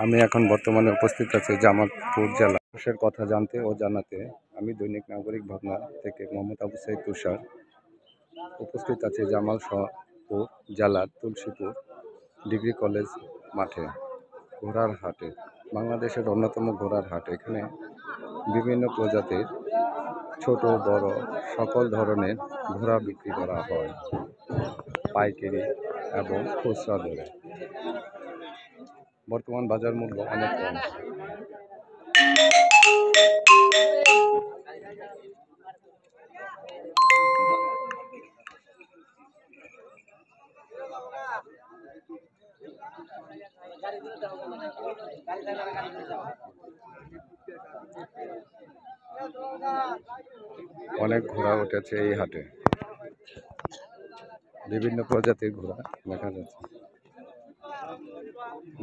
আমি এখন বর্তমানে উপস্থিত আছি জামালপুর জেলা। মানুষের কথা জানতে ও জানাতে আমি দৈনিক নাগরিক ভাবনা থেকে মোহাম্মদ আবু সাইদ তুষার উপস্থিত আছি জামালপুর জেলার তুলসীপুর ডিগ্রি কলেজ মাঠে, ঘোড়ার হাটে, বাংলাদেশের অন্যতম ঘোড়ার হাট। এখানে বিভিন্ন প্রজাতির ছোট বড় সকল ধরনের ঘোড়া বিক্রি করা হয় পাইকারি এবং খুচরা দরে। বর্তমান বাজার মূল্য অনেক কম। অনেক ঘোড়া উঠেছে এই হাটে, বিভিন্ন প্রজাতির ঘোড়া দেখা যাচ্ছে।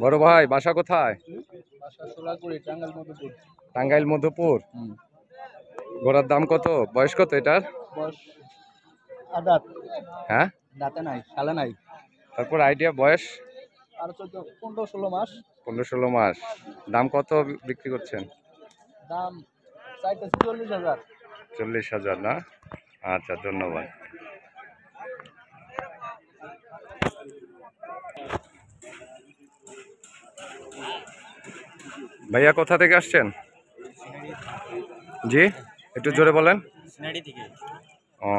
বড় ভাই বাসা কোথায়? টাঙ্গাইল মধুপুর। ঘোড়ার দাম কত? বয়স কত এটার? হ্যাঁ, দাঁতে নাই, সালে নাই। তারপর আইডিয়া বয়স? আর 15-16 মাস। 15-16 মাস। দাম কত বিক্রি করছেন? দাম চাইতেছি 40,000। 40,000 না? আচ্ছা, ধন্যবাদ। ভাইয়া কোথা থেকে আসছেন? জি, একটু জোরে বলেন। ও,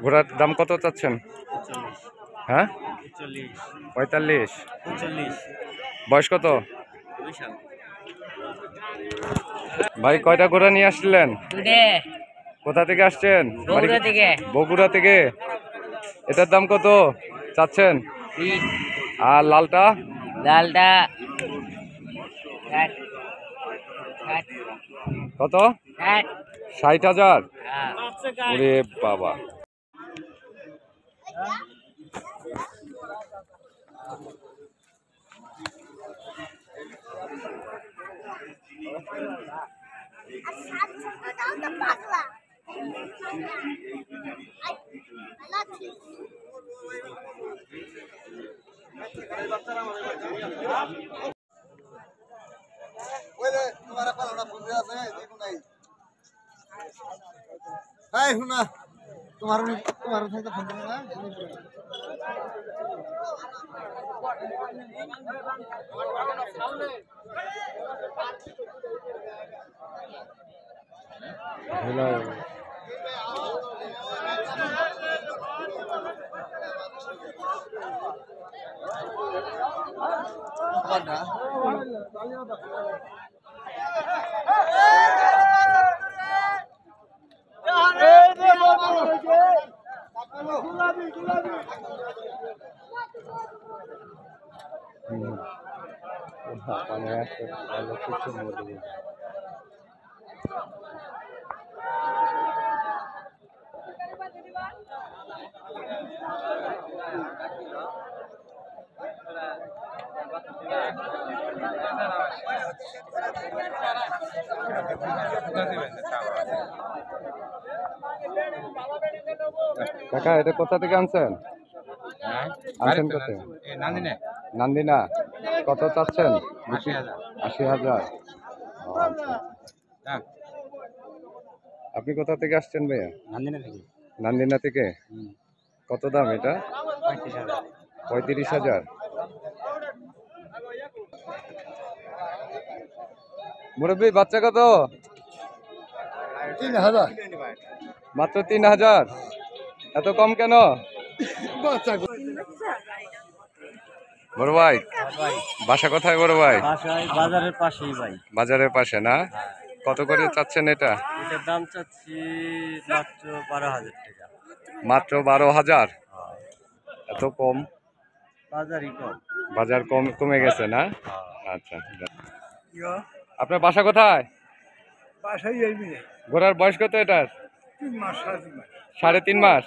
ঘোড়ার দাম কত চাচ্ছেন? হ্যাঁ, 45। বয়স কত? ভাই কয়টা ঘোড়া নিয়ে আসছিলেন? কোথা থেকে আসছেন? বগুড়া থেকে। এটার দাম কত চাচ্ছেন? আর লালটা? কত? 60,000। ওরে বাবা। কাকা এটা কোথা থেকে আনছেন? আনছেন কোথায়? নান্দিনা। কত চাচ্ছেন? 80,000। আপনি কোথা থেকে আসছেন ভাইয়া? নান্দিনা থেকে। কত দাম এটা? 35,000। মুরব্বী বাচ্চা কত? 3,000। মাত্র 3,000। এত কম কেন? বড় ভাই বাসা কোথায়? বড় ভাই বাজারের পাশেই ভাই। বাজারের পাশে না? কত করে চাচ্ছেন এটা? এটার দাম চাচ্ছি মাত্র 12,000 টাকা। মাত্র 12,000? এত কম? বাজারই কম। বাজার কমে গেছে না? আচ্ছা, আপনার বাসা কোথায়? ঘোড়ার বয়স কত এটার? 3.5 মাস।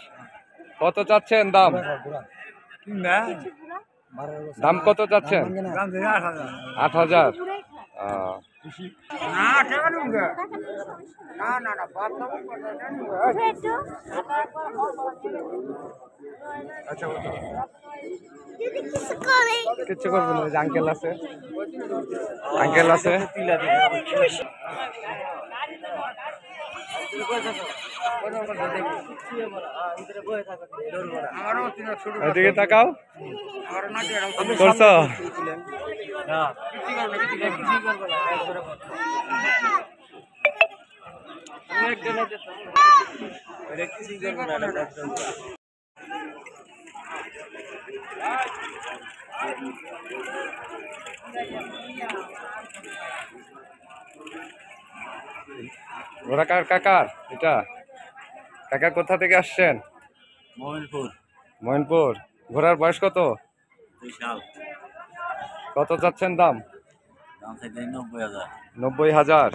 কত চাচ্ছেন দাম? দাম কত চাচ্ছেন? 8,000। আচ্ছা, কিচ্ছু করবে না, আঙ্কেল আছে, আঙ্কেল আছে। এদিকে তাকাও, করছো? ওরা কাকার এটা, কাকা কোথা থেকে আসছেন? মোমিনপুর। মইনপুর। ঘোড়ার বয়স কত? 2 সাল। কত যাচ্ছেন দাম? দাম চাইতে 90,000। 90,000।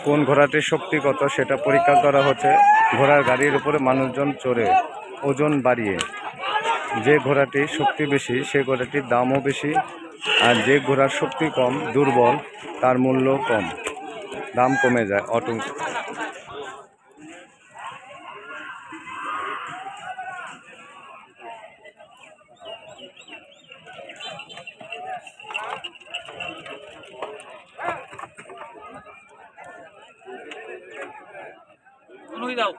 কোন ঘোড়াটির শক্তি কত সেটা পরীক্ষা করা হচ্ছে ঘোড়ার গাড়ির উপরে মানুষজন চড়ে ওজন বাড়িয়ে। যে ঘোড়াটির শক্তি বেশি সে ঘোড়াটির দামও বেশি, আর যে ঘোড়ার শক্তি কম দুর্বল তার মূল্য কম, দাম কমে যায় অটোমেটিক। দাও